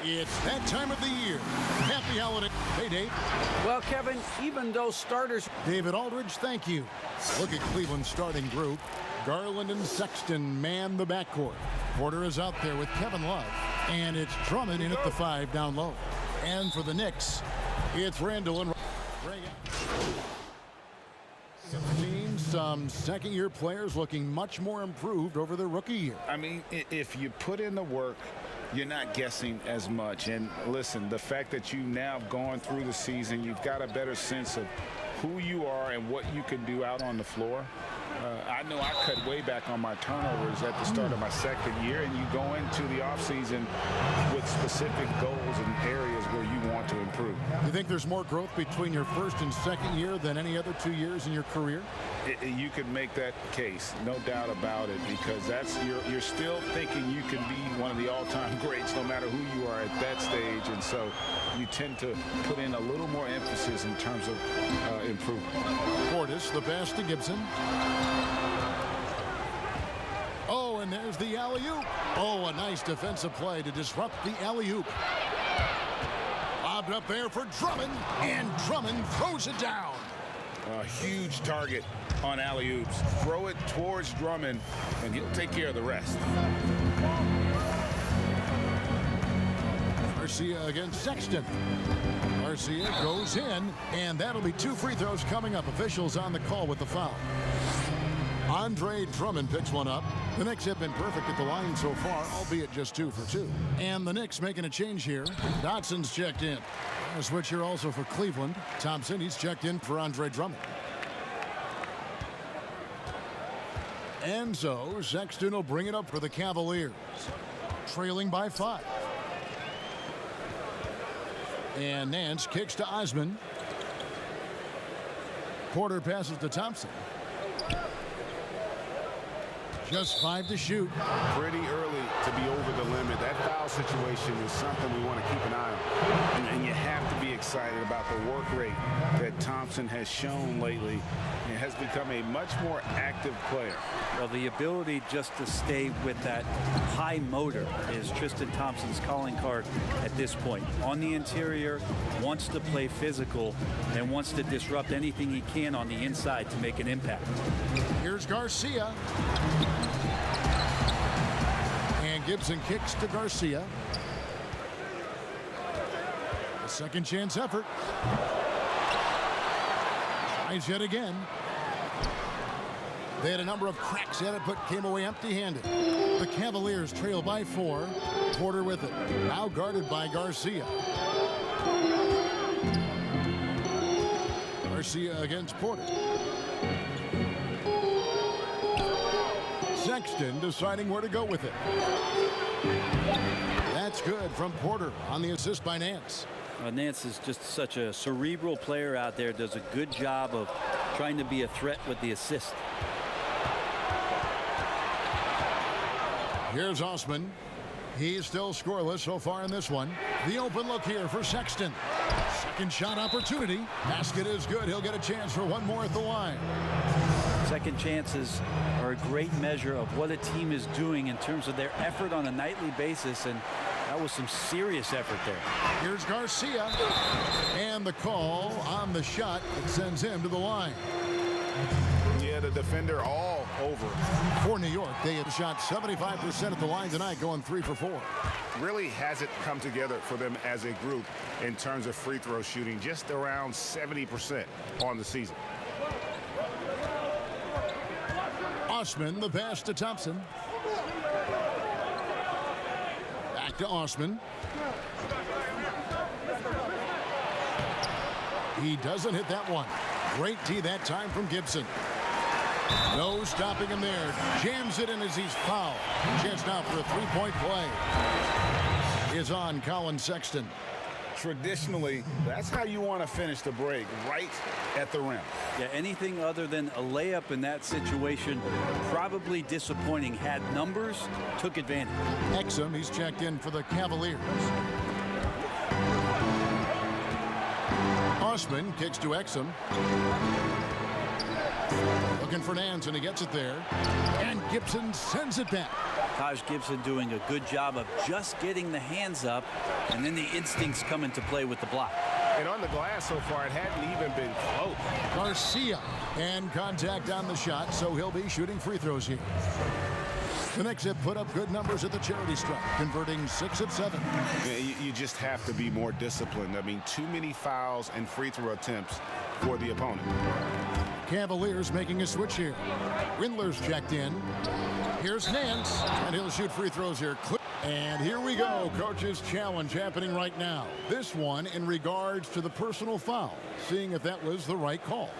It's that time of the year. Happy holiday. Hey, Dave. Well, Kevin, even though starters... David Aldridge, thank you. Look at Cleveland's starting group. Garland and Sexton man the backcourt. Porter is out there with Kevin Love. And it's Drummond in at the 5 down low. And for the Knicks, it's Randall and seen some second-year players looking much more improved over their rookie year. I mean, if you put in the work, you're not guessing as much. And listen, the fact that you now have gone through the season, you've got a better sense of who you are and what you can do out on the floor. I know I cut way back on my turnovers at the start of my second year, and you go into the offseason with specific goals and areas where you want to improve. You think there's more growth between your first and second year than any other 2 years in your career? You could make that case, no doubt about it, because you're still thinking you can be one of the all-time greats no matter who you are at that stage, and so you tend to put in a little more emphasis in terms of improvement. Portis, the pass to Gibson. Oh, and there's the alley-oop. Oh, a nice defensive play to disrupt the alley-oop. Lobbed up there for Drummond, and Drummond throws it down. A huge target on alley-oops. Throw it towards Drummond, and he'll take care of the rest. Garcia against Sexton. Garcia goes in, and that'll be 2 free throws coming up. Officials on the call with the foul. Andre Drummond picks one up. The Knicks have been perfect at the line so far, albeit just 2 for 2. And the Knicks making a change here. Dotson's checked in. A switch here also for Cleveland. Thompson, he's checked in for Andre Drummond. And so Sexton will bring it up for the Cavaliers. Trailing by 5. And Nance kicks to Osman. Porter passes to Thompson. Just 5 to shoot. Pretty early to be over the limit. That foul situation is something we want to keep an eye on. And you have to be excited about the work rate that Thompson has shown lately. He has become a much more active player. Well, the ability just to stay with that high motor is Tristan Thompson's calling card at this point. On the interior, wants to play physical, and wants to disrupt anything he can on the inside to make an impact. Here's Garcia. And Gibson kicks to Garcia. A second chance effort. Tries yet again. They had a number of cracks at it, but came away empty-handed. The Cavaliers trail by 4. Porter with it. Now guarded by Garcia. Garcia against Porter. Sexton deciding where to go with it. That's good from Porter on the assist by Nance. Nance is just such a cerebral player out there. Does a good job of trying to be a threat with the assist. Here's Osman. He's still scoreless so far in this one. The open look here for Sexton. Second shot opportunity. Basket is good. He'll get a chance for one more at the line. Second chances are a great measure of what a team is doing in terms of their effort on a nightly basis, and that was some serious effort there. Here's Garcia. And the call on the shot that sends him to the line. Yeah, the defender all over. For New York, they have shot 75% at the line tonight, going 3 for 4. Really hasn't come together for them as a group in terms of free throw shooting, just around 70% on the season. Osman, the pass to Thompson. Back to Osman. He doesn't hit that one. Great tee that time from Gibson. No stopping him there. Jams it in as he's fouled. Chance now for a three-point play is on Colin Sexton. Traditionally, that's how you want to finish the break, right at the rim. Yeah, anything other than a layup in that situation, probably disappointing. Had numbers, took advantage. Exum, he's checked in for the Cavaliers. Osman kicks to Exum. Looking for Nance, and he gets it there. And Gibson sends it back. Taj Gibson doing a good job of just getting the hands up, and then the instincts come into play with the block. And on the glass so far, it hadn't even been close. Garcia, and contact on the shot, so he'll be shooting free throws here. The Knicks have put up good numbers at the charity stripe, converting 6 of 7. You just have to be more disciplined. I mean, too many fouls and free throw attempts for the opponent. Cavaliers making a switch here. Windler's checked in. Here's Nance, and he'll shoot free throws here. And here we go, coach's challenge happening right now. This one in regards to the personal foul, seeing if that was the right call.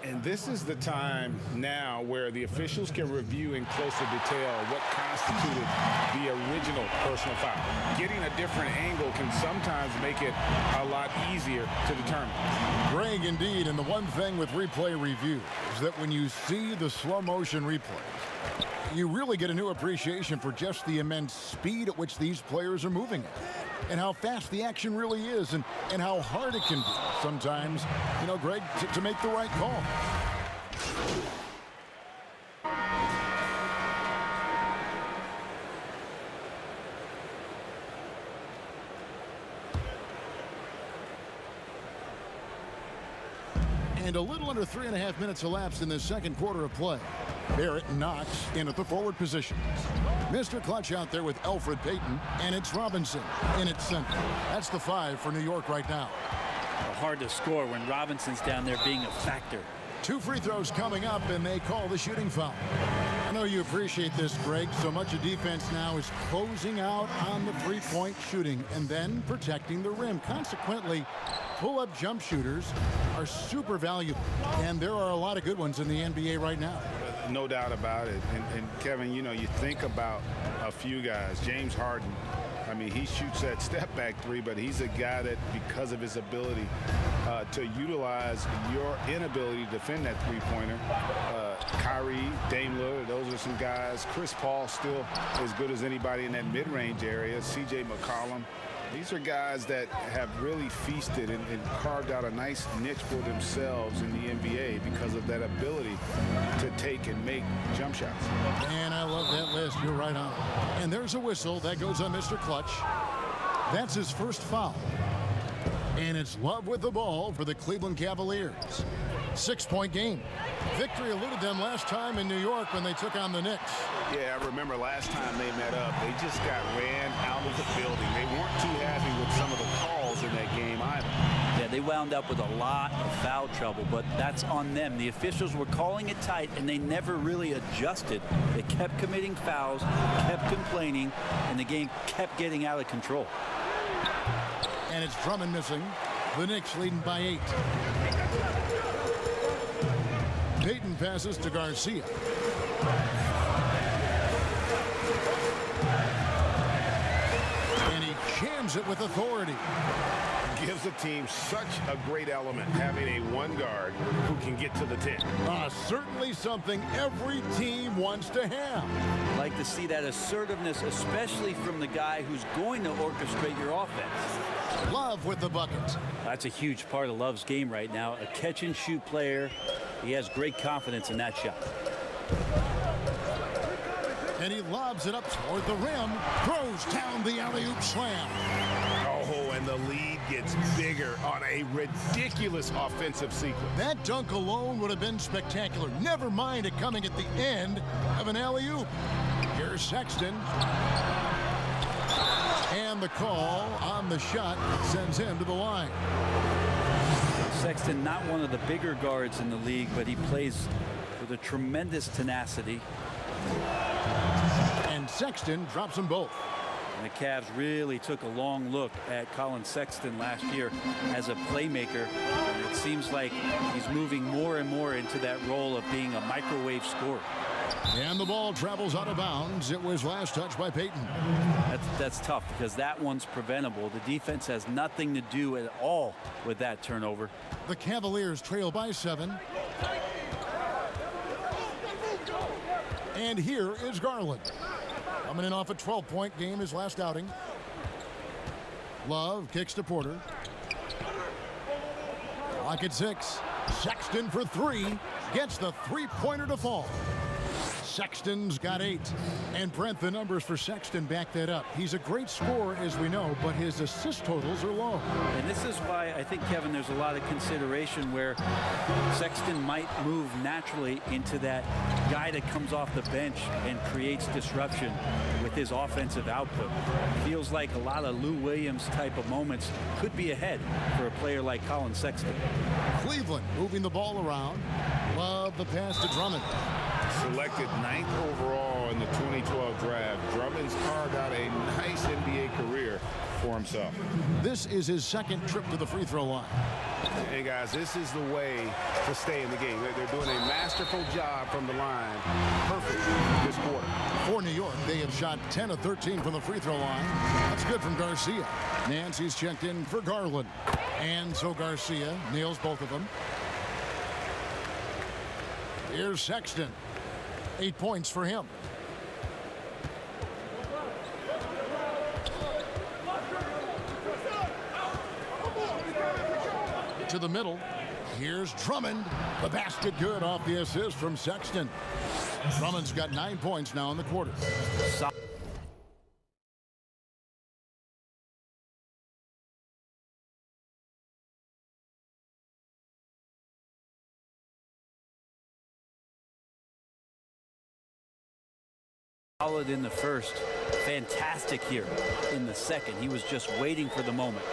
And this is the time now where the officials can review in closer detail what constituted the original personal foul. Getting a different angle can sometimes make it a lot easier to determine. Greg, indeed, and the one thing with replay review is that when you see the slow motion replays, you really get a new appreciation for just the immense speed at which these players are moving at, and how fast the action really is, and how hard it can be sometimes, you know, Greg, to make the right call. And a little under 3.5 minutes elapsed in the second quarter of play. Barrett Knox in at the forward position. Mr. Clutch out there with Elfrid Payton, and it's Robinson in at center. That's the 5 for New York right now. Hard to score when Robinson's down there being a factor. 2 free throws coming up, and they call the shooting foul. I know you appreciate this, Greg. So much of defense now is closing out on the three-point shooting and then protecting the rim. Consequently, pull-up jump shooters are super valuable, and there are a lot of good ones in the NBA right now. No doubt about it. And Kevin, you know, you think about a few guys. James Harden, I mean, he shoots that step-back 3, but he's a guy that, because of his ability to utilize your inability to defend that three-pointer, Kyrie, Dame Lillard, those are some guys. Chris Paul still as good as anybody in that mid-range area. C.J. McCollum. These are guys that have really feasted and carved out a nice niche for themselves in the NBA because of that ability to take and make jump shots. And I love that list. You're right on. And there's a whistle. That goes on Mr. Clutch. That's his first foul. And it's Love with the ball for the Cleveland Cavaliers. 6-point game. Victory eluded them last time in New York when they took on the Knicks. Yeah, I remember last time they met up, they just got ran out of the building. They weren't too happy with some of the calls in that game either. Yeah, they wound up with a lot of foul trouble, but that's on them. The officials were calling it tight, and they never really adjusted. They kept committing fouls, kept complaining, and the game kept getting out of control. And it's Drummond missing. The Knicks leading by 8. Payton passes to Garcia. And he jams it with authority. Gives a team such a great element having a one guard who can get to the 10. Certainly something every team wants to have. Like to see that assertiveness, especially from the guy who's going to orchestrate your offense. Love with the bucket. That's a huge part of Love's game right now. A catch-and-shoot player. He has great confidence in that shot. And he lobs it up toward the rim. Throws down the alley-oop slam. Oh, and the lead gets bigger on a ridiculous offensive sequence. That dunk alone would have been spectacular. Never mind it coming at the end of an alley-oop. Here's Sexton. And the call on the shot sends him to the line. Sexton, not one of the bigger guards in the league, but he plays with a tremendous tenacity. And Sexton drops them both. And the Cavs really took a long look at Colin Sexton last year as a playmaker. And it seems like he's moving more and more into that role of being a microwave scorer. And the ball travels out of bounds. It was last touched by Payton. That's tough because that one's preventable. The defense has nothing to do at all with that turnover. The Cavaliers trail by 7. And here is Garland. Coming in off a 12-point game his last outing. Love kicks to Porter. Clock at 6. Sexton for three. Gets the three-pointer to fall. Sexton's got 8. And Brent, the numbers for Sexton back that up. He's a great scorer, as we know, but his assist totals are low. And this is why I think, Kevin, there's a lot of consideration where Sexton might move naturally into that guy that comes off the bench and creates disruption with his offensive output. Feels like a lot of Lou Williams type of moments could be ahead for a player like Colin Sexton. Cleveland moving the ball around. Love the pass to Drummond. Selected 9th overall in the 2012 draft, Drummond's carved out a nice NBA career for himself. This is his second trip to the free throw line. Hey, guys, this is the way to stay in the game. They're doing a masterful job from the line. Perfect this quarter. For New York, they have shot 10 of 13 from the free throw line. That's good from Garcia. Nancy's checked in for Garland. And so Garcia nails both of them. Here's Sexton. 8 points for him. To the middle. Here's Drummond. The basket good off the assist from Sexton. Drummond's got 9 points now in the quarter. Solid in the first. Fantastic here in the second. He was just waiting for the moment.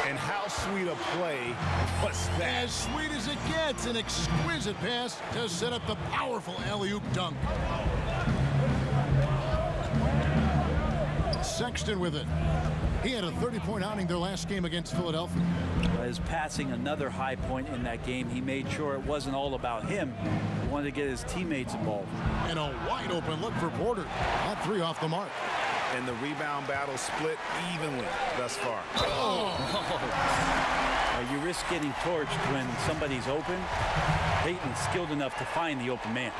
And how sweet a play was that? As sweet as it gets, an exquisite pass to set up the powerful alley-oop dunk. Sexton with it. He had a 30-point outing their last game against Philadelphia. As passing another high point in that game, he made sure it wasn't all about him. He wanted to get his teammates involved. And a wide open look for Porter. That 3 off the mark. And the rebound battle split evenly thus far. You risk getting torched when somebody's open. Peyton's skilled enough to find the open man.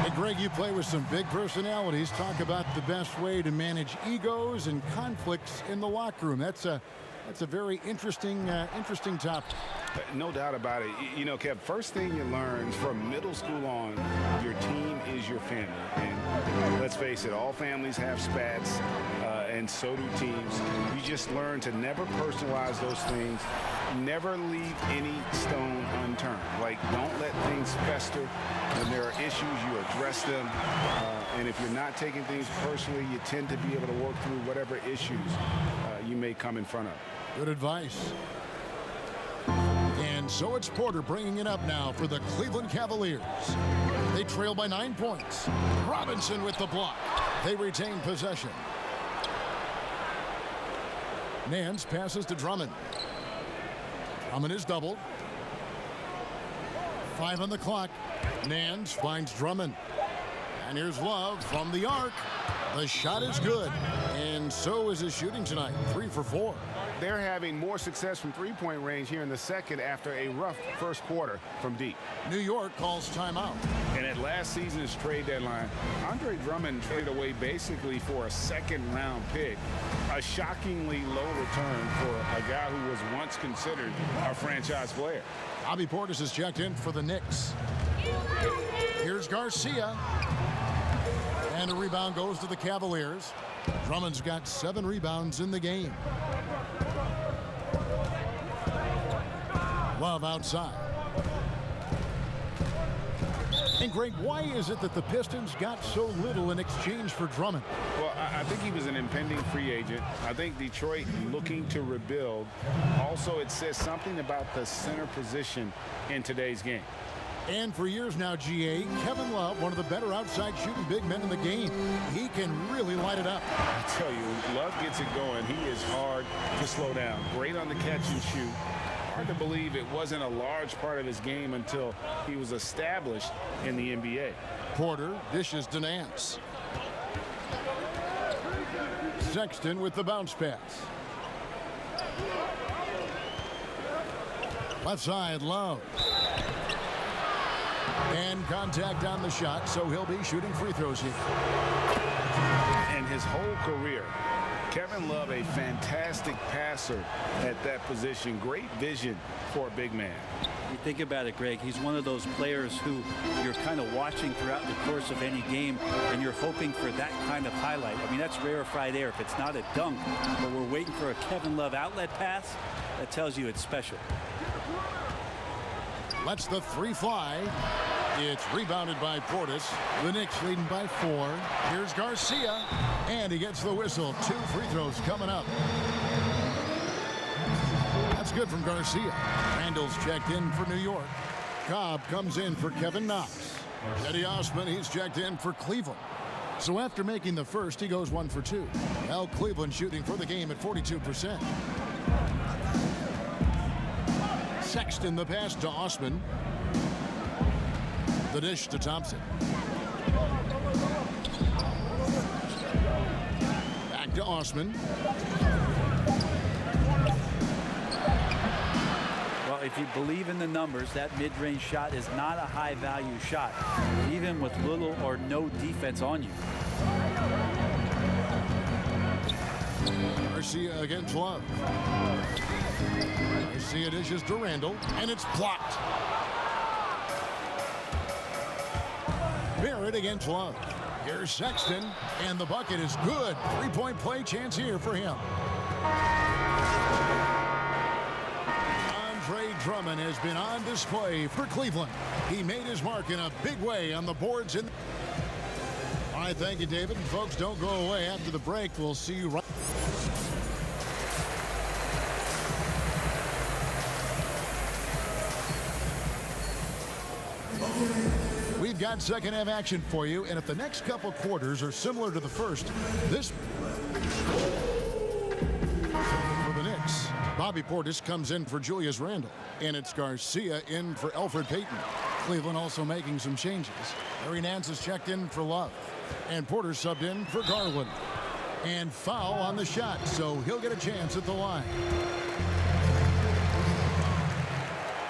And Greg, you play with some big personalities. Talk about the best way to manage egos and conflicts in the locker room. That's a very interesting topic. No doubt about it. You know, Kev, first thing you learn from middle school on, your team is your family. And let's face it, all families have spats, and so do teams. You just learn to never personalize those things. Never leave any stone unturned. Like, don't let things fester. When there are issues, you address them. And if you're not taking things personally, you tend to be able to work through whatever issues you may come in front of. Good advice. And so it's Porter bringing it up now for the Cleveland Cavaliers. They trail by 9 points. Robinson with the block. They retain possession. Nance passes to Drummond. Drummond is doubled. 5 on the clock. Nance finds Drummond. And here's Love from the arc. The shot is good. And so is his shooting tonight. 3 for 4. They're having more success from three-point range here in the second after a rough first quarter from deep. New York calls timeout. And at last season's trade deadline, Andre Drummond traded away basically for a second-round pick. A shockingly low return for a guy who was once considered a franchise player. Bobby Portis is checked in for the Knicks. Here's Garcia. And a rebound goes to the Cavaliers. Drummond's got 7 rebounds in the game. Love outside. And Greg, why is it that the Pistons got so little in exchange for Drummond? Well, I think he was an impending free agent. I think Detroit looking to rebuild. Also, it says something about the center position in today's game. And for years now, GA, Kevin Love, one of the better outside shooting big men in the game. He can really light it up. I tell you, Love gets it going. He is hard to slow down. Great on the catch and shoot. Hard to believe it wasn't a large part of his game until he was established in the NBA. Porter dishes to Nance. Sexton with the bounce pass. Left side, Love. And contact on the shot, so he'll be shooting free throws here. And his whole career, Kevin Love, a fantastic passer at that position. Great vision for a big man. You think about it, Greg, he's one of those players who you're kind of watching throughout the course of any game, and you're hoping for that kind of highlight. I mean, that's rarefied air. If it's not a dunk, but we're waiting for a Kevin Love outlet pass, that tells you it's special. Lets the three fly. It's rebounded by Portis. The Knicks leading by 4. Here's Garcia, and he gets the whistle. 2 free throws coming up. That's good from Garcia. Randall's checked in for New York. Cobb comes in for Kevin Knox. Eddie Osman, he's checked in for Cleveland. So after making the first, he goes 1 for 2. Now Cleveland shooting for the game at 42%. Sexton the pass to Osman. The dish to Thompson. Back to Osman. Well, if you believe in the numbers, that mid-range shot is not a high-value shot, even with little or no defense on you. Garcia against Love. Garcia dishes to Randall, and it's blocked. Barrett against Love. Here's Sexton, and the bucket is good. 3-point play chance here for him. Andre Drummond has been on display for Cleveland. He made his mark in a big way on the boards. All right, thank you, David. And folks, don't go away. After the break, we'll see you right. We've got second half action for you, and if the next couple quarters are similar to the first, this for the Knicks, Bobby Portis comes in for Julius Randle, and it's Garcia in for Elfrid Payton. Cleveland also making some changes. Larry Nance is checked in for Love, and Porter subbed in for Garland. And foul on the shot, so he'll get a chance at the line.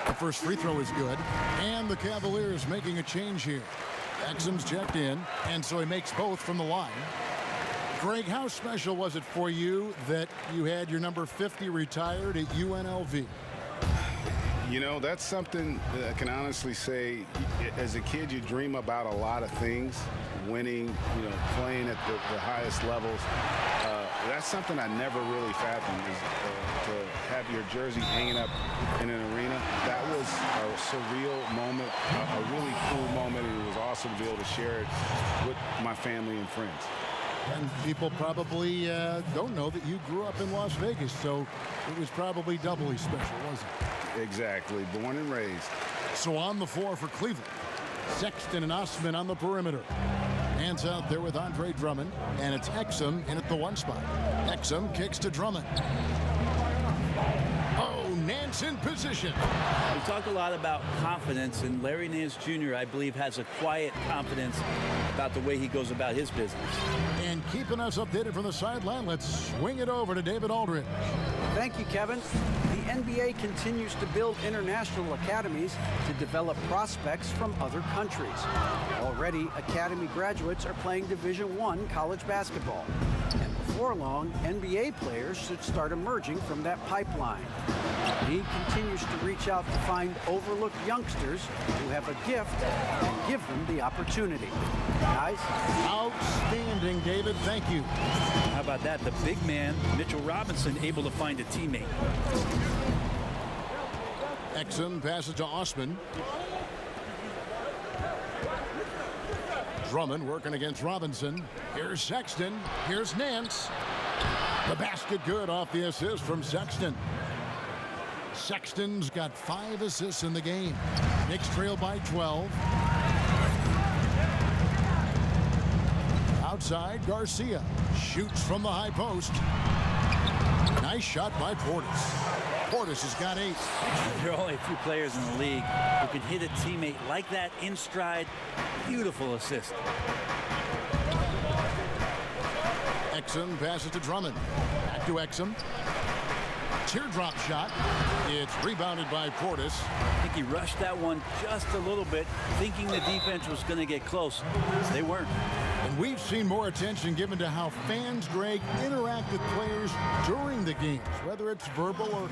The first free throw is good, and the Cavaliers making a change here. Exum's checked in, and so he makes both from the line. Greg, how special was it for you that you had your number 50 retired at UNLV? You know, that's something that I can honestly say. As a kid, you dream about a lot of things, winning, playing at the highest levels. That's something I never really fathomed, is to have your jersey hanging up in an arena. That was a surreal moment, a really cool moment. It was awesome to be able to share it with my family and friends. And people probably don't know that you grew up in Las Vegas, so it was probably doubly special, wasn't it? Exactly. Born and raised. So on the floor for Cleveland, Sexton and Osman on the perimeter. Hands out there with Andre Drummond, and it's Exum in at the 1 spot. Exum kicks to Drummond. Oh, Nance in position. We talk a lot about confidence, and Larry Nance Jr., I believe, has a quiet confidence about the way he goes about his business. And keeping us updated from the sideline, let's swing it over to David Aldridge. Thank you, Kevin. The NBA continues to build international academies to develop prospects from other countries. Already, academy graduates are playing Division I college basketball. And before long, NBA players should start emerging from that pipeline. The league continues to reach out to find overlooked youngsters who have a gift and give them the opportunity. Guys? Outstanding, David. Thank you. How about that? The big man, Mitchell Robinson, able to find a teammate. Exum passes to Osman. Drummond working against Robinson. Here's Sexton. Here's Nance. The basket good off the assist from Sexton. Sexton's got 5 assists in the game. Knicks trail by 12. Outside, Garcia shoots from the high post. Nice shot by Portis. Portis has got 8. There are only a few players in the league who can hit a teammate like that in stride. Beautiful assist. Exum passes to Drummond. Back to Exum. Teardrop shot. It's rebounded by Portis. I think he rushed that one just a little bit, thinking the defense was going to get close. They weren't. And we've seen more attention given to how fans, Greg, interact with players during the games, whether it's verbal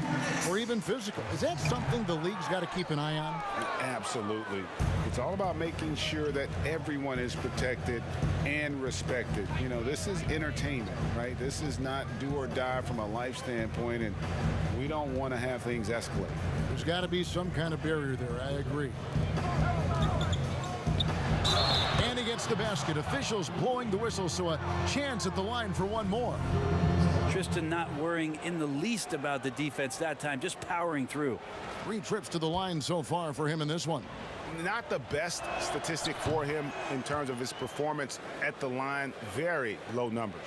or even physical. Is that something the league's got to keep an eye on? Absolutely. It's all about making sure that everyone is protected and respected. You know, this is entertainment, right? This is not do or die from a life standpoint, and we don't want to have things escalate. There's got to be some kind of barrier there. I agree. And he gets the basket. Officials blowing the whistle, so a chance at the line for one more. Tristan not worrying in the least about the defense that time, just powering through. 3 trips to the line so far for him in this one. Not the best statistic for him in terms of his performance at the line. Very low numbers.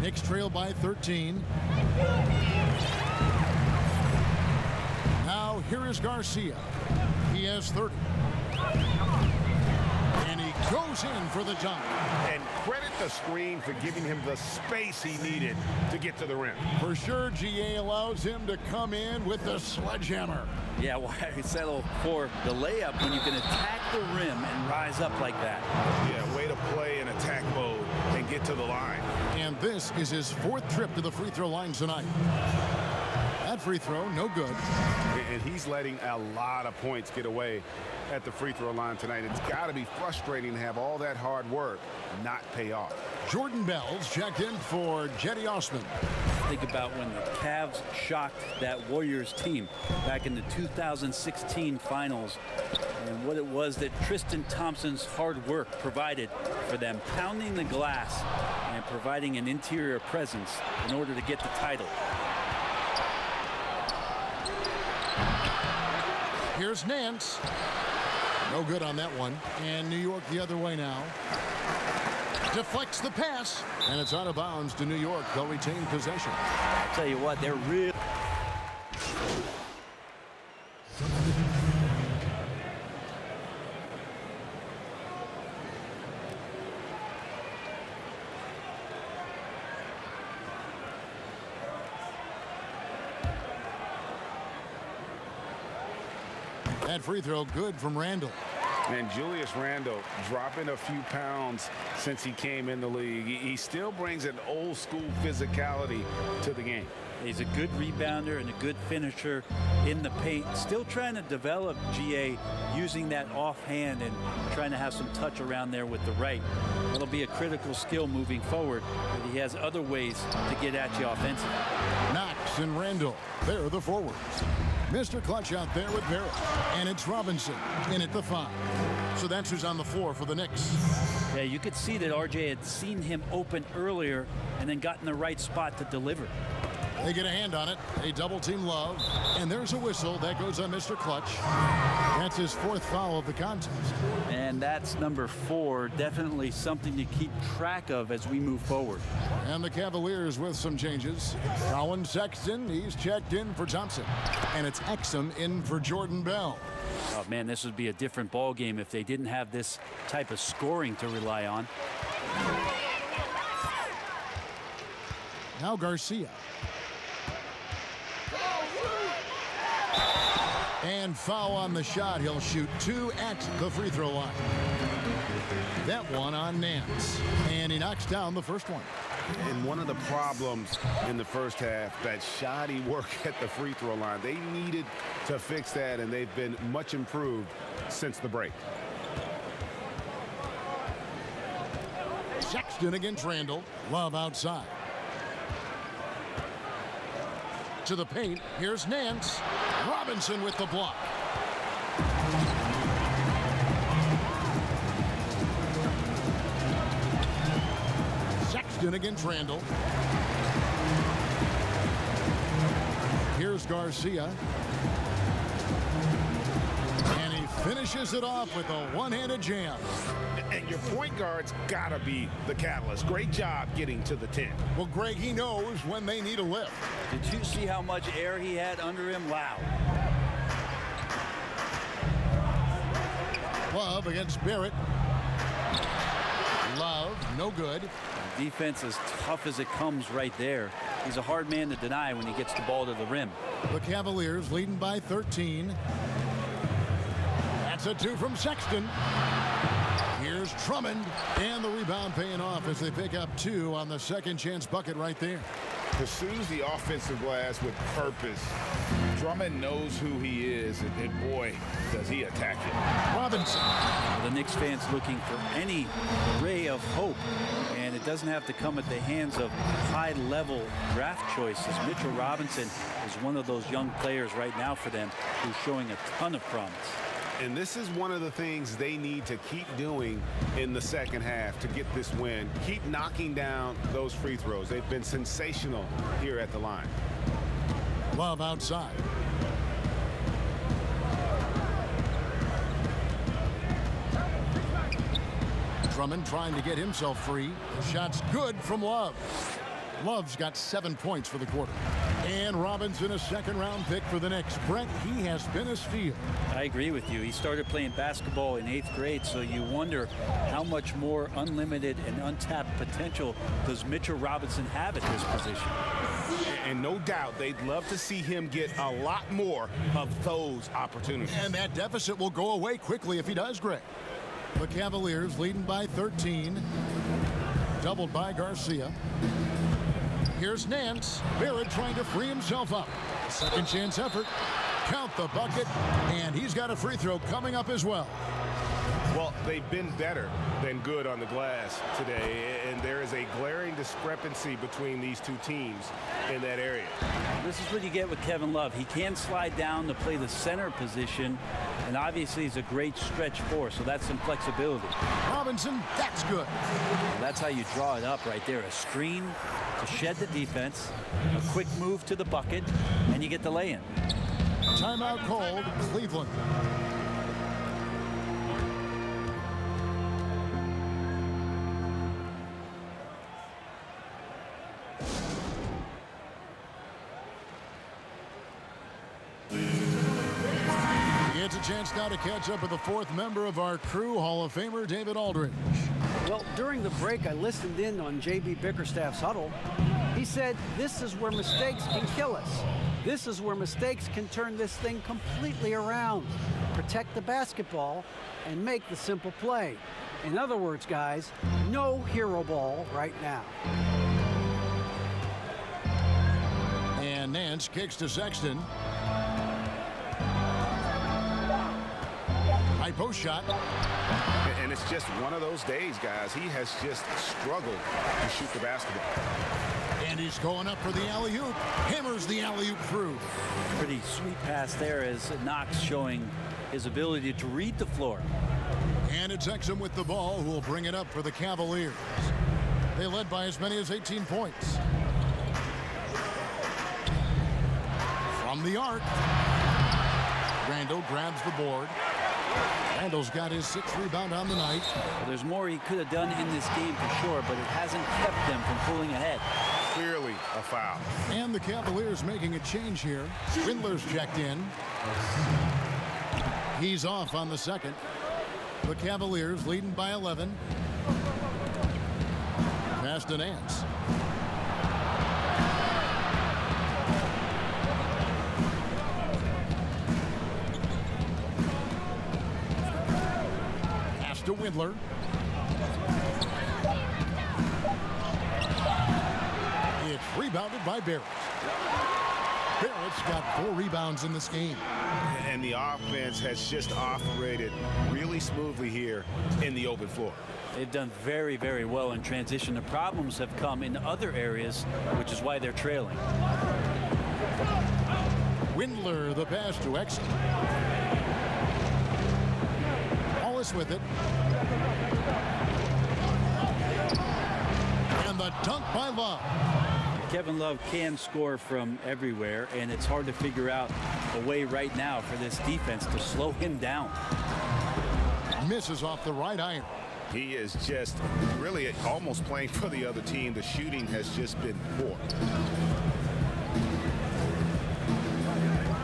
Knicks trail by 13. Now here is Garcia. He has 30. And he goes in for the dunk. And credit the screen for giving him the space he needed to get to the rim. For sure, GA allows him to come in with the sledgehammer. Yeah, why settle for the layup when you can attack the rim and rise up like that? Yeah, way to play in attack mode and get to the line. And this is his 4th trip to the free throw line tonight. That free throw, no good. And he's letting a lot of points get away at the free throw line tonight. It's got to be frustrating to have all that hard work not pay off. Jordan Bell's checked in for Jetty Osman. Think about when the Cavs shocked that Warriors team back in the 2016 finals, and what it was that Tristan Thompson's hard work provided for them, pounding the glass and providing an interior presence in order to get the title. Here's Nance. No good on that one. And New York the other way now. Deflects the pass. And it's out of bounds to New York. They'll retain possession. I'll tell you what, they're real. That free throw good from Randall. And Julius Randle dropping a few pounds since he came in the league. He still brings an old school physicality to the game. He's a good rebounder and a good finisher in the paint. Still trying to develop GA using that offhand and trying to have some touch around there with the right. That'll be a critical skill moving forward, but he has other ways to get at you offensively. Knox and Randall, they're the forwards. Mr. Clutch out there with Barrett. And it's Robinson in at the 5. So that's who's on the floor for the Knicks. Yeah, you could see that RJ had seen him open earlier and then got in the right spot to deliver. They get a hand on it. They double team Love. And there's a whistle that goes on Mr. Clutch. That's his 4th foul of the contest. And that's number 4. Definitely something to keep track of as we move forward. And the Cavaliers with some changes. Colin Sexton, he's checked in for Thompson. And it's Exum in for Jordan Bell. Oh, man, this would be a different ball game if they didn't have this type of scoring to rely on. Now Garcia. And foul on the shot. He'll shoot 2 at the free throw line. That one on Nance. And he knocks down the first one. And one of the problems in the first half, that shoddy work at the free throw line. They needed to fix that, and they've been much improved since the break. Sexton against Randall. Love outside. To the paint. Here's Nance. Robinson with the block. Sexton against Randall. Here's Garcia. And he finishes it off with a one-handed jam. And your point guard's got to be the catalyst. Great job getting to the 10. Well, Greg, he knows when they need a lift. Did you see how much air he had under him? Wow. Love against Barrett. Love, no good. Defense as tough as it comes right there. He's a hard man to deny when he gets the ball to the rim. The Cavaliers leading by 13. That's a 2 from Sexton. Here's Drummond, and the rebound paying off as they pick up 2 on the second chance bucket right there. Pursues the offensive glass with purpose. Drummond knows who he is, and boy, does he attack it. Robinson. The Knicks fans looking for any ray of hope, and it doesn't have to come at the hands of high-level draft choices. Mitchell Robinson is one of those young players right now for them who's showing a ton of promise. And this is one of the things they need to keep doing in the second half to get this win. Keep knocking down those free throws. They've been sensational here at the line. Love outside. Drummond trying to get himself free. The shot's good from Love. Love's got 7 points for the quarter. And Robinson, a second-round pick for the Knicks. Brent, he has been a steal. I agree with you. He started playing basketball in 8th grade, so you wonder how much more unlimited and untapped potential does Mitchell Robinson have at this position. And no doubt they'd love to see him get a lot more of those opportunities. And that deficit will go away quickly if he does, Greg. The Cavaliers leading by 13. Doubled by Garcia. Here's Nance. Barrett trying to free himself up. Second chance effort. Count the bucket. And he's got a free throw coming up as well. Well, they've been better than good on the glass today, and there is a glaring discrepancy between these two teams in that area. This is what you get with Kevin Love. He can slide down to play the center position, and obviously he's a great stretch four, so that's some flexibility. Robinson, that's good. That's how you draw it up right there. A screen to shed the defense, a quick move to the bucket, and you get the lay-in. Timeout called, Cleveland. It's a chance now to catch up with the fourth member of our crew, Hall of Famer David Aldridge. Well, during the break, I listened in on J.B. Bickerstaff's huddle. He said, this is where mistakes can kill us. This is where mistakes can turn this thing completely around. Protect the basketball and make the simple play. In other words, guys, no hero ball right now. And Nance kicks to Sexton. High post shot. And it's just one of those days, guys. He has just struggled to shoot the basketball. And he's going up for the alley-oop. Hammers the alley-oop through. Pretty sweet pass there as Knox showing his ability to read the floor. And it's Exum with the ball who will bring it up for the Cavaliers. They led by as many as 18 points. From the arc. Randall grabs the board. Randall's got his 6th rebound on the night. Well, there's more he could have done in this game for sure, but it hasn't kept them from pulling ahead. Clearly a foul. And the Cavaliers making a change here. Schindler's checked in. He's off on the second. The Cavaliers leading by 11. Pass to Nance. Pass to Windler. It's rebounded by Barrett. Barrett's got 4 rebounds in this game. And the offense has just operated really smoothly here in the open floor. They've done very, very well in transition. The problems have come in other areas, which is why they're trailing. Windler, the pass to Exum. Wallace with it. And the dunk by Love. Kevin Love can score from everywhere, and it's hard to figure out a way right now for this defense to slow him down. Misses off the right iron. He is just really almost playing for the other team. The shooting has just been poor.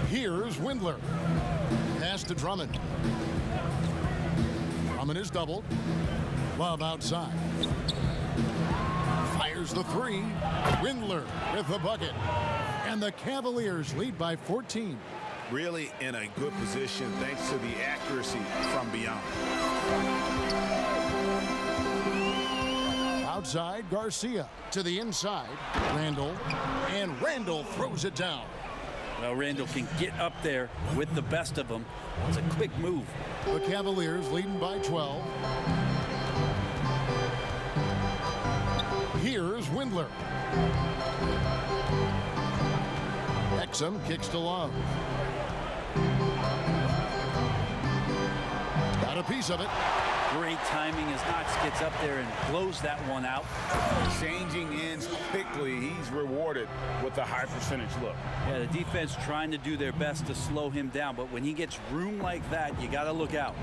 Here's Windler. Pass to Drummond. Drummond is doubled. Love outside. Fires the 3. Windler with the bucket. And the Cavaliers lead by 14. Really in a good position thanks to the accuracy from beyond. outside, Garcia to the inside, Randall, and Randall throws it down. Well, Randall can get up there with the best of them. It's a quick move. The Cavaliers leading by 12. Here's Windler. Exum kicks to Love. Got a piece of it. Great timing as Knox gets up there and blows that one out. Changing ends quickly. He's rewarded with a high percentage look. Yeah, the defense trying to do their best to slow him down, but when he gets room like that, you got to look out.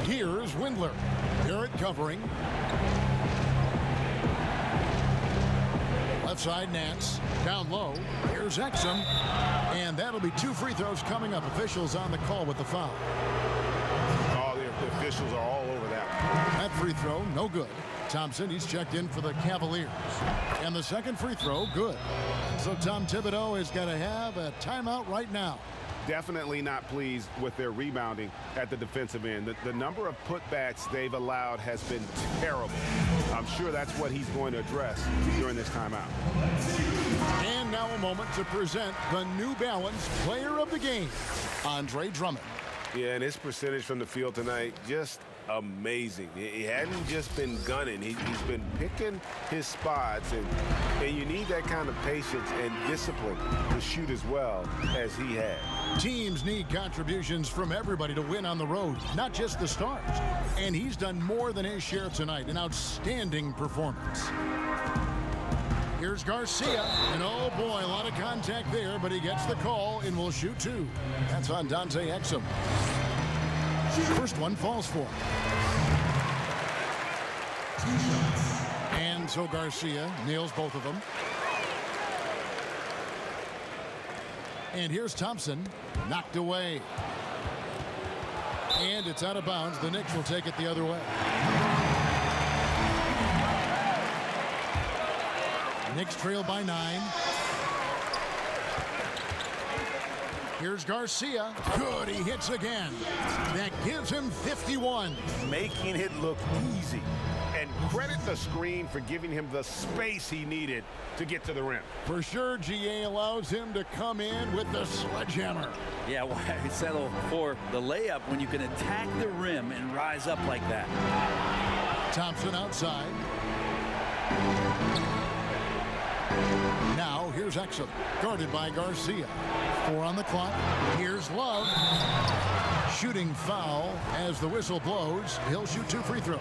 Here's Windler. Garrett covering. Left side, Nance. Down low. Here's Exum. And that'll be 2 free throws coming up. Officials on the call with the foul. All the officials are all over that. That free throw, no good. Thompson, he's checked in for the Cavaliers. And the second free throw, good. So Tom Thibodeau has got to have a timeout right now. Definitely not pleased with their rebounding at the defensive end. The number of putbacks they've allowed has been terrible. I'm sure that's what he's going to address during this timeout. And now a moment to present the New Balance Player of the Game, Andre Drummond. Yeah, and his percentage from the field tonight, just amazing. He hadn't just been gunning. He's been picking his spots, and you need that kind of patience and discipline to shoot as well as he had. Teams need contributions from everybody to win on the road, not just the stars. And he's done more than his share tonight. An outstanding performance. Here's Garcia, and oh boy, a lot of contact there, but he gets the call and will shoot 2. That's on Dante Exum. First one falls for him. And so Garcia nails both of them. And here's Thompson, knocked away. And it's out of bounds. The Knicks will take it the other way. Knicks trail by 9. Here's Garcia. Good, he hits again. That gives him 51. Making it look easy. And credit the screen for giving him the space he needed to get to the rim. For sure, GA allows him to come in with the sledgehammer. Yeah, why settle for the layup when you can attack the rim and rise up like that? Thompson outside. Now here's Exum, guarded by Garcia. 4 on the clock. Here's Love. Shooting foul as the whistle blows. He'll shoot 2 free throws.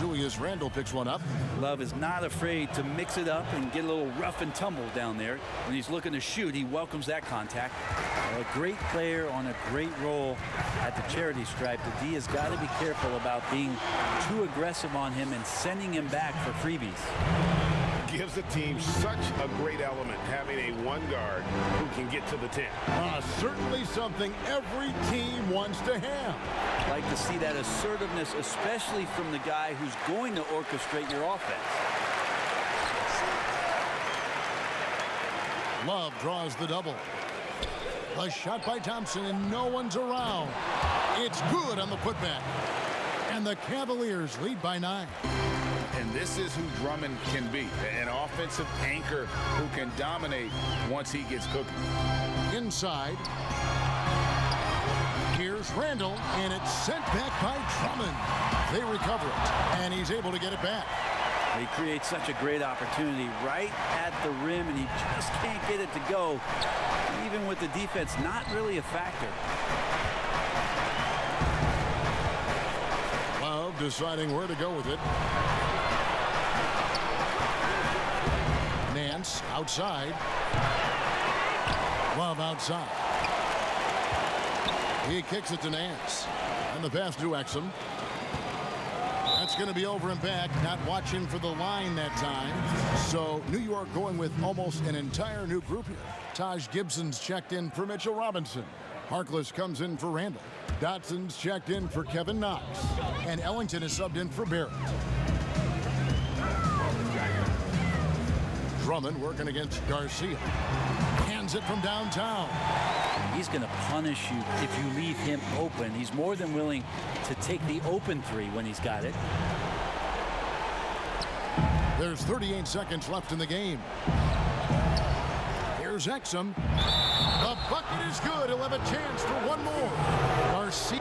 Julius Randle picks one up. Love is not afraid to mix it up and get a little rough and tumble down there. When he's looking to shoot, he welcomes that contact. A great player on a great role at the charity stripe. The D has got to be careful about being too aggressive on him and sending him back for freebies. Gives the team such a great element having a one guard who can get to the 10. Certainly something every team wants to have. Like to see that assertiveness, especially from the guy who's going to orchestrate your offense. Love draws the double. A shot by Thompson, and no one's around. It's good on the putback. And the Cavaliers lead by 9. And this is who Drummond can be, an offensive anchor who can dominate once he gets cooking. Inside. Here's Randall, and it's sent back by Drummond. They recover it, and he's able to get it back. He creates such a great opportunity right at the rim, and he just can't get it to go, even with the defense not really a factor. Love deciding where to go with it. Nance outside. Love outside. He kicks it to Nance. And the pass to Exum. That's going to be over and back. Not watching for the line that time. So New York going with almost an entire new group here. Taj Gibson's checked in for Mitchell Robinson. Harkless comes in for Randall. Dotson's checked in for Kevin Knox. And Ellington is subbed in for Barrett. Drummond working against Garcia. Hands it from downtown. He's going to punish you if you leave him open. He's more than willing to take the open three when he's got it. There's 38 seconds left in the game. Here's Exum. The bucket is good. He'll have a chance for one more. Garcia.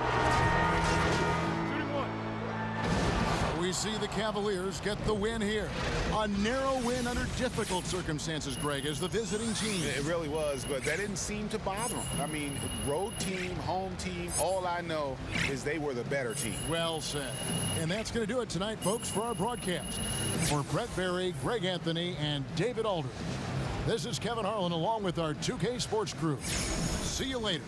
We see the Cavaliers get the win here. A narrow win under difficult circumstances, Greg, as the visiting team. It really was, but that didn't seem to bother them. I mean, road team, home team, all I know is they were the better team. Well said. And that's going to do it tonight, folks, for our broadcast. For Brett Berry, Greg Anthony, and David Aldridge, this is Kevin Harlan along with our 2K Sports crew. See you later.